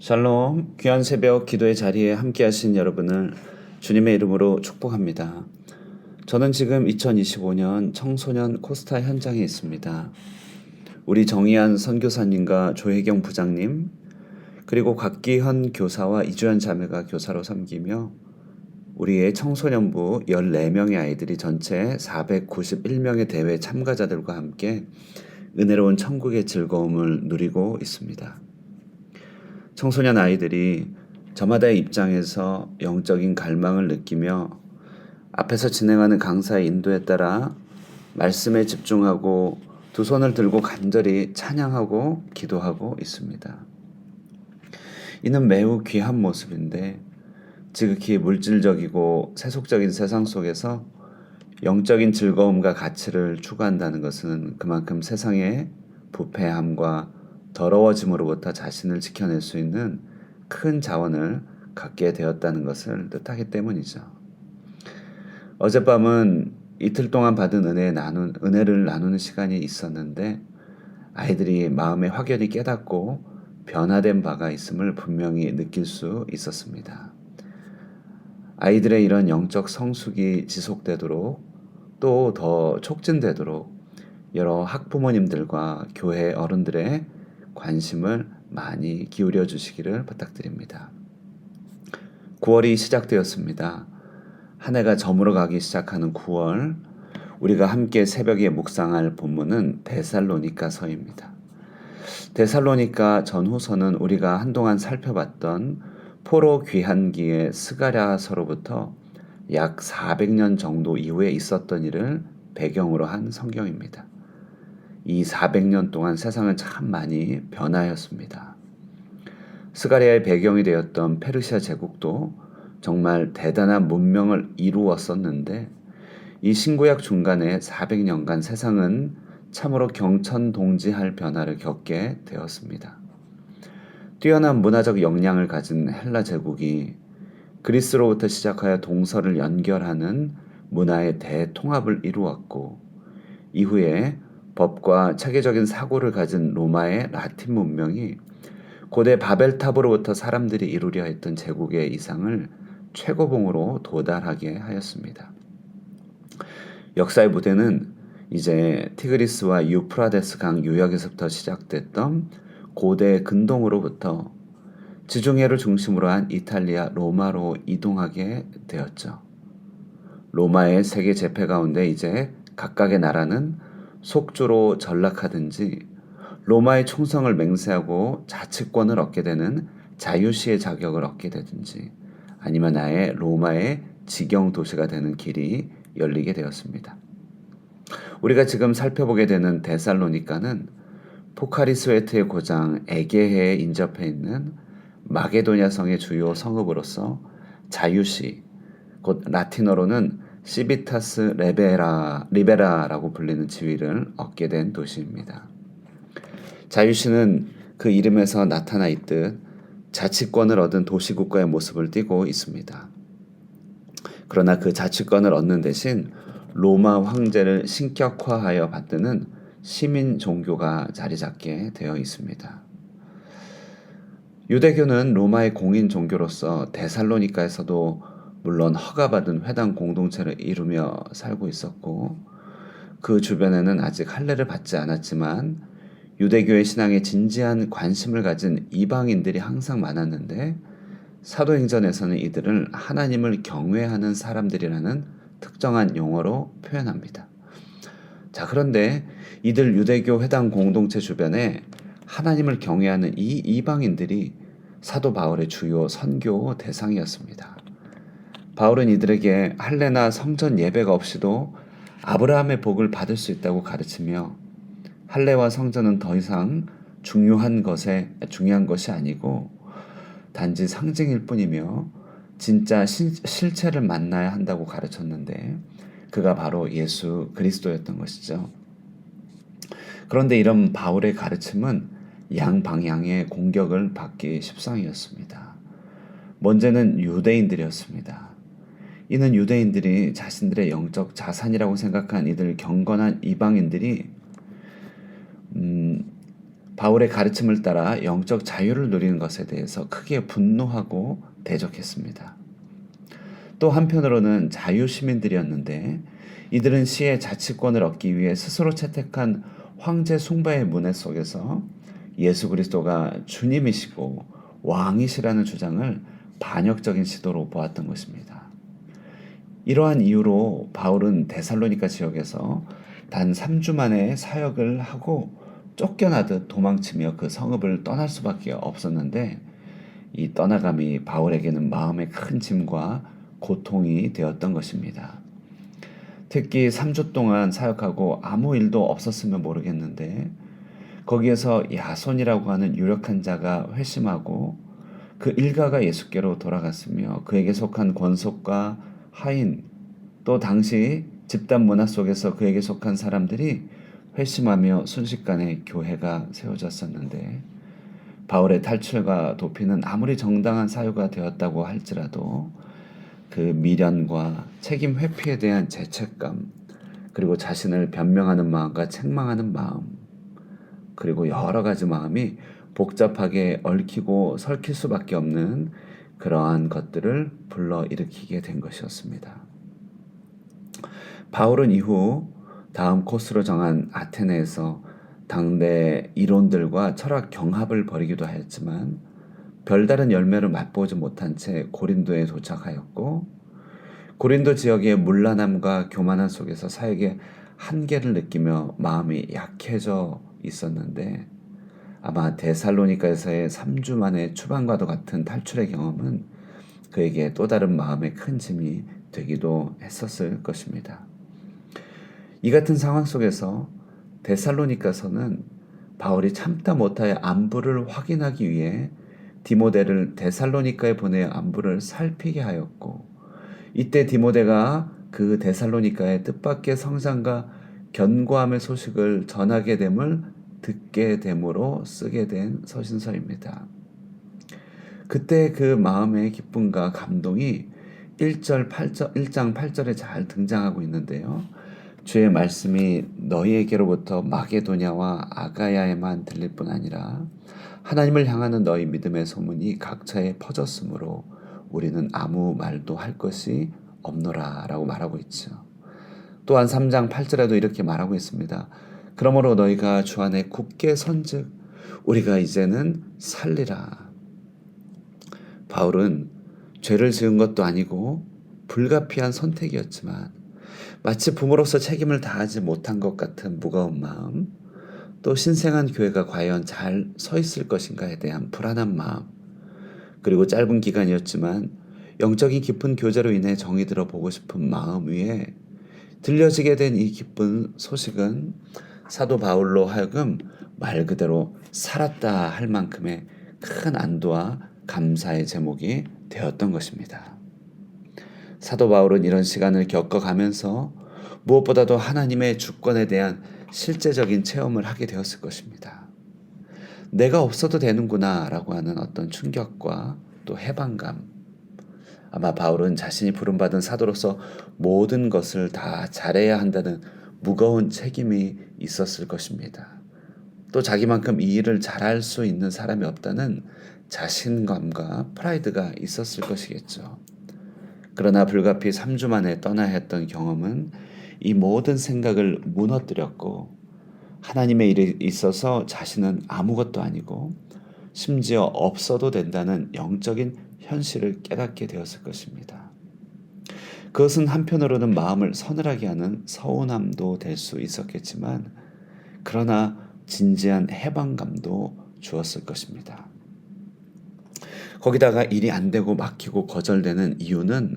샬롬, 귀한 새벽 기도의 자리에 함께 하신 여러분을 주님의 이름으로 축복합니다. 저는 지금 2025년 청소년 코스타 현장에 있습니다. 우리 정의한 선교사님과 조혜경 부장님, 그리고 곽기현 교사와 이주연 자매가 교사로 섬기며 우리의 청소년부 14명의 아이들이 전체 491명의 대회 참가자들과 함께 은혜로운 천국의 즐거움을 누리고 있습니다. 청소년 아이들이 저마다의 입장에서 영적인 갈망을 느끼며 앞에서 진행하는 강사의 인도에 따라 말씀에 집중하고 두 손을 들고 간절히 찬양하고 기도하고 있습니다. 이는 매우 귀한 모습인데 지극히 물질적이고 세속적인 세상 속에서 영적인 즐거움과 가치를 추구한다는 것은 그만큼 세상의 부패함과 더러워짐으로부터 자신을 지켜낼 수 있는 큰 자원을 갖게 되었다는 것을 뜻하기 때문이죠. 어젯밤은 이틀 동안 받은 은혜를 나누는 시간이 있었는데 아이들이 마음에 확연히 깨닫고 변화된 바가 있음을 분명히 느낄 수 있었습니다. 아이들의 이런 영적 성숙이 지속되도록 또 더 촉진되도록 여러 학부모님들과 교회 어른들의 관심을 많이 기울여 주시기를 부탁드립니다. 9월이 시작되었습니다. 한 해가 저물어 가기 시작하는 9월, 우리가 함께 새벽에 묵상할 본문은 데살로니가서입니다. 데살로니가 전후서는 우리가 한동안 살펴봤던 포로 귀환기의 스가랴서로부터 약 400년 정도 이후에 있었던 일을 배경으로 한 성경입니다. 이 400년 동안 세상은 참 많이 변하였습니다. 스가랴의 배경이 되었던 페르시아 제국도 정말 대단한 문명을 이루었었는데 이 신구약 중간에 400년간 세상은 참으로 경천동지할 변화를 겪게 되었습니다. 뛰어난 문화적 역량을 가진 헬라 제국이 그리스로부터 시작하여 동서를 연결하는 문화의 대통합을 이루었고 이후에 법과 체계적인 사고를 가진 로마의 라틴 문명이 고대 바벨탑으로부터 사람들이 이루려 했던 제국의 이상을 최고봉으로 도달하게 하였습니다. 역사의 무대는 이제 티그리스와 유프라데스 강 유역에서부터 시작됐던 고대 근동으로부터 지중해를 중심으로 한 이탈리아 로마로 이동하게 되었죠. 로마의 세계 제패 가운데 이제 각각의 나라는 속주로 전락하든지 로마의 충성을 맹세하고 자치권을 얻게 되는 자유시의 자격을 얻게 되든지 아니면 아예 로마의 직영 도시가 되는 길이 열리게 되었습니다. 우리가 지금 살펴보게 되는 데살로니가는 포카리스웨트의 고장 에게해에 인접해 있는 마게도냐 성의 주요 성읍으로서 자유시, 곧 라틴어로는 시비타스 리베라라고 불리는 지위를 얻게 된 도시입니다. 자유시는 그 이름에서 나타나 있듯 자치권을 얻은 도시국가의 모습을 띠고 있습니다. 그러나 그 자치권을 얻는 대신 로마 황제를 신격화하여 받드는 시민 종교가 자리 잡게 되어 있습니다. 유대교는 로마의 공인 종교로서 데살로니가에서도 물론 허가받은 회당 공동체를 이루며 살고 있었고 그 주변에는 아직 할례를 받지 않았지만 유대교의 신앙에 진지한 관심을 가진 이방인들이 항상 많았는데 사도행전에서는 이들을 하나님을 경외하는 사람들이라는 특정한 용어로 표현합니다. 자, 그런데 이들 유대교 회당 공동체 주변에 하나님을 경외하는 이 이방인들이 사도 바울의 주요 선교 대상이었습니다. 바울은 이들에게 할례나 성전 예배가 없이도 아브라함의 복을 받을 수 있다고 가르치며 할례와 성전은 더 이상 중요한 것이 아니고 단지 상징일 뿐이며 진짜 실체를 만나야 한다고 가르쳤는데 그가 바로 예수 그리스도였던 것이죠. 그런데 이런 바울의 가르침은 양방향의 공격을 받기 십상이었습니다. 먼저는 유대인들이었습니다. 이는 유대인들이 자신들의 영적 자산이라고 생각한 이들 경건한 이방인들이 바울의 가르침을 따라 영적 자유를 누리는 것에 대해서 크게 분노하고 대적했습니다. 또 한편으로는 자유 시민들이었는데 이들은 시의 자치권을 얻기 위해 스스로 채택한 황제 숭배의 문화 속에서 예수 그리스도가 주님이시고 왕이시라는 주장을 반역적인 시도로 보았던 것입니다. 이러한 이유로 바울은 데살로니가 지역에서 단 3주 만에 사역을 하고 쫓겨나듯 도망치며 그 성읍을 떠날 수밖에 없었는데 이 떠나감이 바울에게는 마음의 큰 짐과 고통이 되었던 것입니다. 특히 3주 동안 사역하고 아무 일도 없었으면 모르겠는데 거기에서 야손이라고 하는 유력한 자가 회심하고 그 일가가 예수께로 돌아갔으며 그에게 속한 권속과 하인 또 당시 집단 문화 속에서 그에게 속한 사람들이 회심하며 순식간에 교회가 세워졌었는데 바울의 탈출과 도피는 아무리 정당한 사유가 되었다고 할지라도 그 미련과 책임 회피에 대한 죄책감 그리고 자신을 변명하는 마음과 책망하는 마음 그리고 여러 가지 마음이 복잡하게 얽히고 설킬 수밖에 없는 그러한 것들을 불러일으키게 된 것이었습니다. 바울은 이후 다음 코스로 정한 아테네에서 당대 이론들과 철학 경합을 벌이기도 하였지만 별다른 열매를 맛보지 못한 채 고린도에 도착하였고 고린도 지역의 문란함과 교만함 속에서 사역의 한계를 느끼며 마음이 약해져 있었는데 아마 데살로니가에서의 3주 만의 추방과도 같은 탈출의 경험은 그에게 또 다른 마음의 큰 짐이 되기도 했었을 것입니다. 이 같은 상황 속에서 데살로니가서는 바울이 참다 못하여 안부를 확인하기 위해 디모데를 데살로니가에 보내 안부를 살피게 하였고 이때 디모데가 그 데살로니가의 뜻밖의 성장과 견고함의 소식을 전하게 됨을 듣게 됨으로 쓰게 된 서신서입니다. 그때 그 마음의 기쁨과 감동이 1장 8절에 잘 등장하고 있는데요. 주의 말씀이 너희에게로부터 마게도냐와 아가야에만 들릴 뿐 아니라 하나님을 향하는 너희 믿음의 소문이 각처에 퍼졌으므로 우리는 아무 말도 할 것이 없노라 라고 말하고 있죠. 또한 3장 8절에도 이렇게 말하고 있습니다. 그러므로 너희가 주 안에 굳게 선즉 우리가 이제는 살리라. 바울은 죄를 지은 것도 아니고 불가피한 선택이었지만 마치 부모로서 책임을 다하지 못한 것 같은 무거운 마음, 또 신생한 교회가 과연 잘 서 있을 것인가에 대한 불안한 마음, 그리고 짧은 기간이었지만 영적인 깊은 교제로 인해 정이 들어 보고 싶은 마음 위에 들려지게 된 이 기쁜 소식은 사도 바울로 하여금 말 그대로 살았다 할 만큼의 큰 안도와 감사의 제목이 되었던 것입니다. 사도 바울은 이런 시간을 겪어가면서 무엇보다도 하나님의 주권에 대한 실제적인 체험을 하게 되었을 것입니다. 내가 없어도 되는구나 라고 하는 어떤 충격과 또 해방감. 아마 바울은 자신이 부름받은 사도로서 모든 것을 다 잘해야 한다는 무거운 책임이 있었을 것입니다. 또 자기만큼 이 일을 잘할 수 있는 사람이 없다는 자신감과 프라이드가 있었을 것이겠죠. 그러나 불가피 3주 만에 떠나야 했던 경험은 이 모든 생각을 무너뜨렸고 하나님의 일에 있어서 자신은 아무것도 아니고 심지어 없어도 된다는 영적인 현실을 깨닫게 되었을 것입니다. 그것은 한편으로는 마음을 서늘하게 하는 서운함도 될 수 있었겠지만 그러나 진지한 해방감도 주었을 것입니다. 거기다가 일이 안 되고 막히고 거절되는 이유는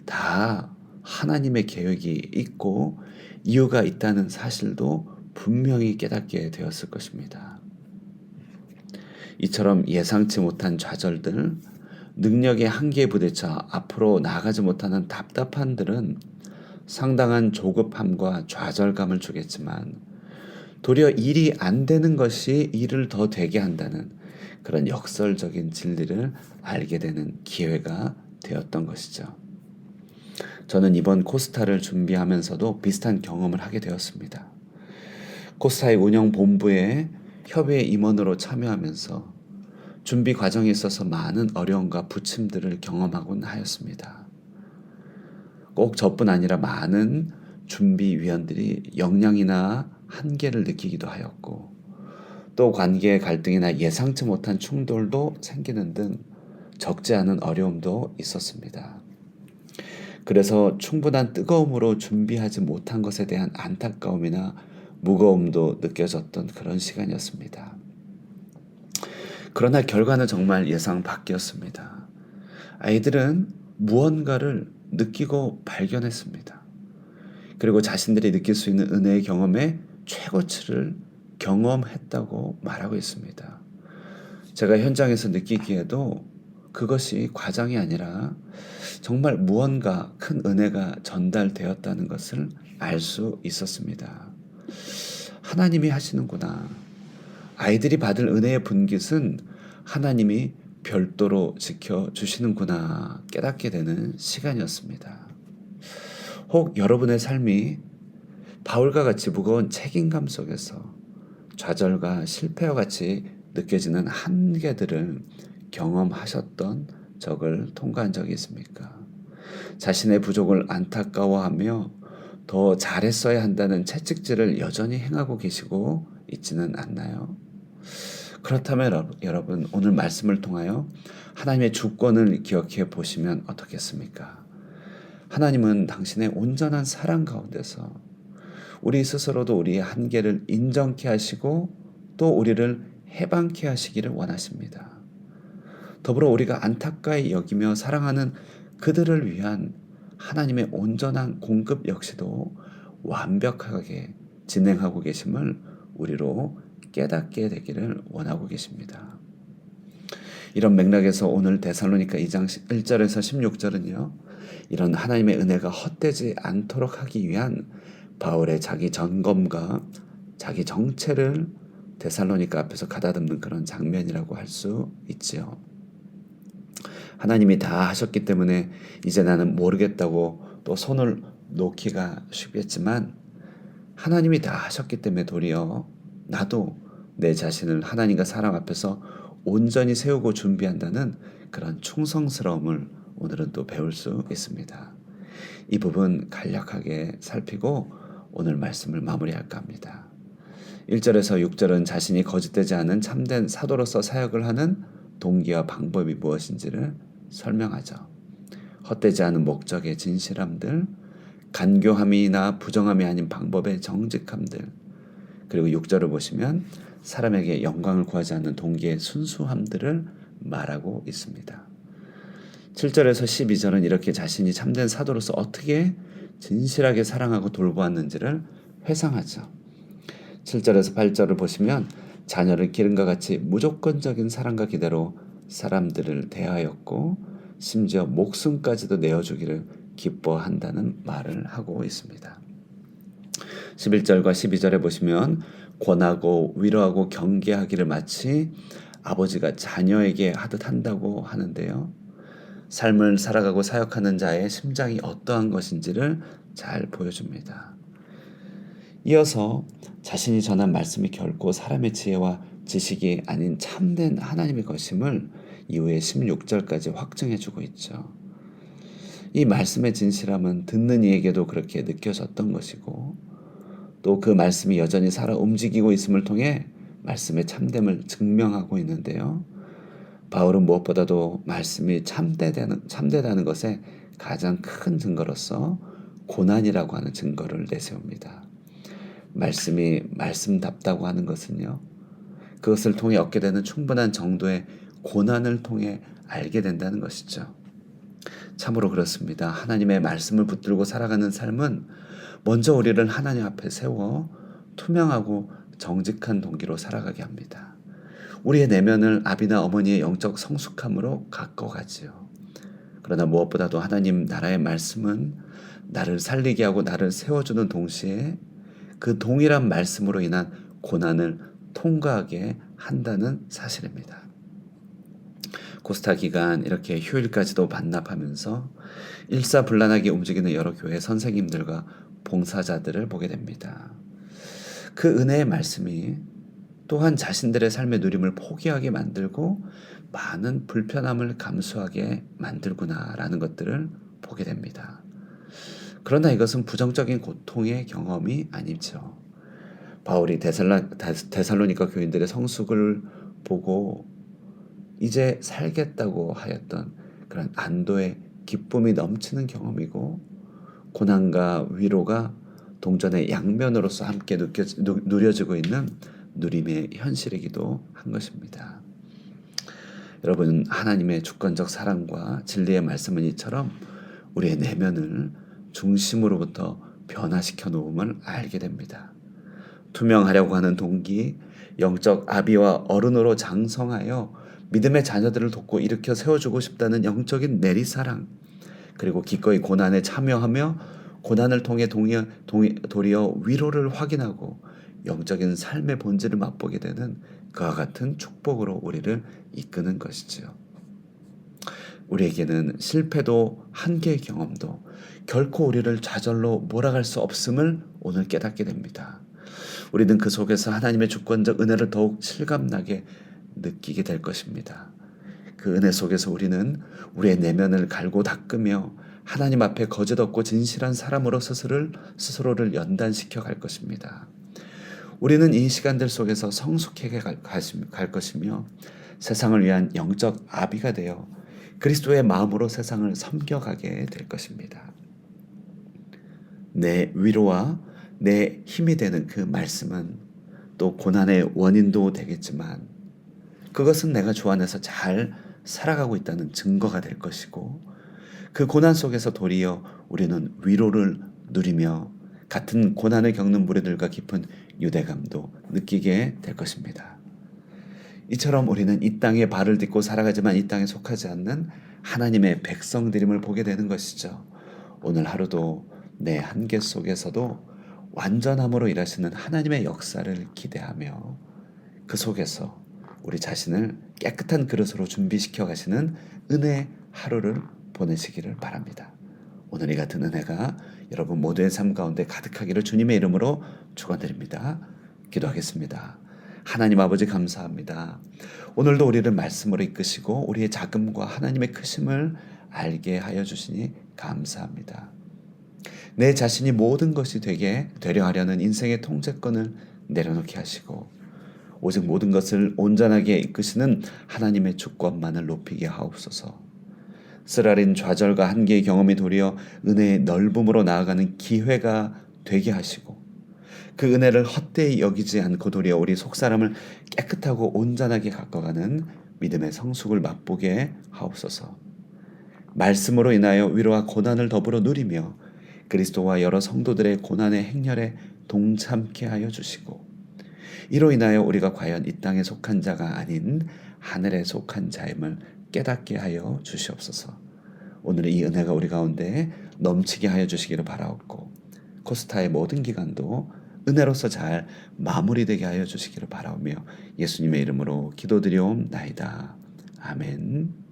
다 하나님의 계획이 있고 이유가 있다는 사실도 분명히 깨닫게 되었을 것입니다. 이처럼 예상치 못한 좌절들, 능력의 한계에 부딪혀 앞으로 나아가지 못하는 답답함들은 상당한 조급함과 좌절감을 주겠지만 도리어 일이 안 되는 것이 일을 더 되게 한다는 그런 역설적인 진리를 알게 되는 기회가 되었던 것이죠. 저는 이번 코스타를 준비하면서도 비슷한 경험을 하게 되었습니다. 코스타의 운영 본부에 협의회 임원으로 참여하면서 준비 과정에 있어서 많은 어려움과 부침들을 경험하곤 하였습니다. 꼭 저뿐 아니라 많은 준비위원들이 역량이나 한계를 느끼기도 하였고, 또 관계의 갈등이나 예상치 못한 충돌도 생기는 등 적지 않은 어려움도 있었습니다. 그래서 충분한 뜨거움으로 준비하지 못한 것에 대한 안타까움이나 무거움도 느껴졌던 그런 시간이었습니다. 그러나 결과는 정말 예상 밖이었습니다. 아이들은 무언가를 느끼고 발견했습니다. 그리고 자신들이 느낄 수 있는 은혜의 경험의 최고치를 경험했다고 말하고 있습니다. 제가 현장에서 느끼기에도 그것이 과장이 아니라 정말 무언가 큰 은혜가 전달되었다는 것을 알 수 있었습니다. 하나님이 하시는구나. 아이들이 받을 은혜의 분깃은 하나님이 별도로 지켜주시는구나 깨닫게 되는 시간이었습니다. 혹 여러분의 삶이 바울과 같이 무거운 책임감 속에서 좌절과 실패와 같이 느껴지는 한계들을 경험하셨던 적을 통과한 적이 있습니까? 자신의 부족을 안타까워하며 더 잘했어야 한다는 채찍질을 여전히 행하고 계시고 있지는 않나요? 그렇다면 여러분 오늘 말씀을 통하여 하나님의 주권을 기억해 보시면 어떻겠습니까? 하나님은 당신의 온전한 사랑 가운데서 우리 스스로도 우리의 한계를 인정케 하시고 또 우리를 해방케 하시기를 원하십니다. 더불어 우리가 안타까이 여기며 사랑하는 그들을 위한 하나님의 온전한 공급 역시도 완벽하게 진행하고 계심을 우리로 깨닫게 되기를 원하고 계십니다. 이런 맥락에서 오늘 데살로니가 2장 1절에서 16절은요. 이런 하나님의 은혜가 헛되지 않도록 하기 위한 바울의 자기 점검과 자기 정체를 데살로니가 앞에서 가다듬는 그런 장면이라고 할 수 있지요. 하나님이 다 하셨기 때문에 이제 나는 모르겠다고 또 손을 놓기가 쉽겠지만 하나님이 다 하셨기 때문에 도리어 나도 내 자신을 하나님과 사람 앞에서 온전히 세우고 준비한다는 그런 충성스러움을 오늘은 또 배울 수 있습니다. 이 부분 간략하게 살피고 오늘 말씀을 마무리할까 합니다. 1절에서 6절은 자신이 거짓되지 않은 참된 사도로서 사역을 하는 동기와 방법이 무엇인지를 설명하죠. 헛되지 않은 목적의 진실함들, 간교함이나 부정함이 아닌 방법의 정직함들, 그리고 6절을 보시면 사람에게 영광을 구하지 않는 동기의 순수함들을 말하고 있습니다. 7절에서 12절은 이렇게 자신이 참된 사도로서 어떻게 진실하게 사랑하고 돌보았는지를 회상하죠. 7절에서 8절을 보시면 자녀를 기름과 같이 무조건적인 사랑과 기대로 사람들을 대하였고 심지어 목숨까지도 내어주기를 기뻐한다는 말을 하고 있습니다. 11절과 12절에 보시면 권하고 위로하고 경계하기를 마치 아버지가 자녀에게 하듯 한다고 하는데요. 삶을 살아가고 사역하는 자의 심장이 어떠한 것인지를 잘 보여줍니다. 이어서 자신이 전한 말씀이 결코 사람의 지혜와 지식이 아닌 참된 하나님의 것임을 이후에 16절까지 확증해주고 있죠. 이 말씀의 진실함은 듣는 이에게도 그렇게 느껴졌던 것이고 또 그 말씀이 여전히 살아 움직이고 있음을 통해 말씀의 참됨을 증명하고 있는데요. 바울은 무엇보다도 말씀이 참되다는 것에 가장 큰 증거로서 고난이라고 하는 증거를 내세웁니다. 말씀이 말씀답다고 하는 것은요. 그것을 통해 얻게 되는 충분한 정도의 고난을 통해 알게 된다는 것이죠. 참으로 그렇습니다. 하나님의 말씀을 붙들고 살아가는 삶은 먼저 우리를 하나님 앞에 세워 투명하고 정직한 동기로 살아가게 합니다. 우리의 내면을 아비나 어머니의 영적 성숙함으로 가꿔가지요. 그러나 무엇보다도 하나님 나라의 말씀은 나를 살리게 하고 나를 세워주는 동시에 그 동일한 말씀으로 인한 고난을 통과하게 한다는 사실입니다. 코스타 기간 이렇게 휴일까지도 반납하면서 일사불란하게 움직이는 여러 교회 선생님들과 봉사자들을 보게 됩니다. 그 은혜의 말씀이 또한 자신들의 삶의 누림을 포기하게 만들고 많은 불편함을 감수하게 만들구나라는 것들을 보게 됩니다. 그러나 이것은 부정적인 고통의 경험이 아니죠. 바울이 데살로니가 교인들의 성숙을 보고 이제 살겠다고 하였던 그런 안도의 기쁨이 넘치는 경험이고, 고난과 위로가 동전의 양면으로서 함께 누려지고 있는 누림의 현실이기도 한 것입니다. 여러분, 하나님의 주권적 사랑과 진리의 말씀은 이처럼 우리의 내면을 중심으로부터 변화시켜 놓음을 알게 됩니다. 투명하려고 하는 동기, 영적 아비와 어른으로 장성하여 믿음의 자녀들을 돕고 일으켜 세워주고 싶다는 영적인 내리사랑, 그리고 기꺼이 고난에 참여하며 고난을 통해 도리어 위로를 확인하고 영적인 삶의 본질을 맛보게 되는 그와 같은 축복으로 우리를 이끄는 것이지요. 우리에게는 실패도 한계의 경험도 결코 우리를 좌절로 몰아갈 수 없음을 오늘 깨닫게 됩니다. 우리는 그 속에서 하나님의 주권적 은혜를 더욱 실감나게 느끼게 될 것입니다. 그 은혜 속에서 우리는 우리의 내면을 갈고 닦으며 하나님 앞에 거짓없고 진실한 사람으로 스스로를 연단시켜 갈 것입니다. 우리는 이 시간들 속에서 성숙하게 갈 것이며 세상을 위한 영적 아비가 되어 그리스도의 마음으로 세상을 섬겨가게 될 것입니다. 내 위로와 내 힘이 되는 그 말씀은 또 고난의 원인도 되겠지만, 그것은 내가 주 안에서 잘 살아가고 있다는 증거가 될 것이고, 그 고난 속에서 도리어 우리는 위로를 누리며 같은 고난을 겪는 무리들과 깊은 유대감도 느끼게 될 것입니다. 이처럼 우리는 이 땅에 발을 딛고 살아가지만 이 땅에 속하지 않는 하나님의 백성들임을 보게 되는 것이죠. 오늘 하루도 내 한계 속에서도 완전함으로 일하시는 하나님의 역사를 기대하며 그 속에서 우리 자신을 깨끗한 그릇으로 준비시켜 가시는 은혜 하루를 보내시기를 바랍니다. 오늘 이 같은 은혜가 여러분 모두의 삶 가운데 가득하기를 주님의 이름으로 축원드립니다. 기도하겠습니다. 하나님 아버지, 감사합니다. 오늘도 우리를 말씀으로 이끄시고 우리의 작음과 하나님의 크심을 알게 하여 주시니 감사합니다. 내 자신이 모든 것이 되려 하려는 인생의 통제권을 내려놓게 하시고 오직 모든 것을 온전하게 이끄시는 하나님의 주권만을 높이게 하옵소서. 쓰라린 좌절과 한계의 경험이 도리어 은혜의 넓음으로 나아가는 기회가 되게 하시고, 그 은혜를 헛되이 여기지 않고 도리어 우리 속사람을 깨끗하고 온전하게 가꿔가는 믿음의 성숙을 맛보게 하옵소서. 말씀으로 인하여 위로와 고난을 더불어 누리며 그리스도와 여러 성도들의 고난의 행렬에 동참케 하여 주시고, 이로 인하여 우리가 과연 이 땅에 속한 자가 아닌 하늘에 속한 자임을 깨닫게 하여 주시옵소서. 오늘의 이 은혜가 우리 가운데 넘치게 하여 주시기를 바라옵고, 코스타의 모든 기간도 은혜로서 잘 마무리되게 하여 주시기를 바라오며 예수님의 이름으로 기도드리옵나이다. 아멘.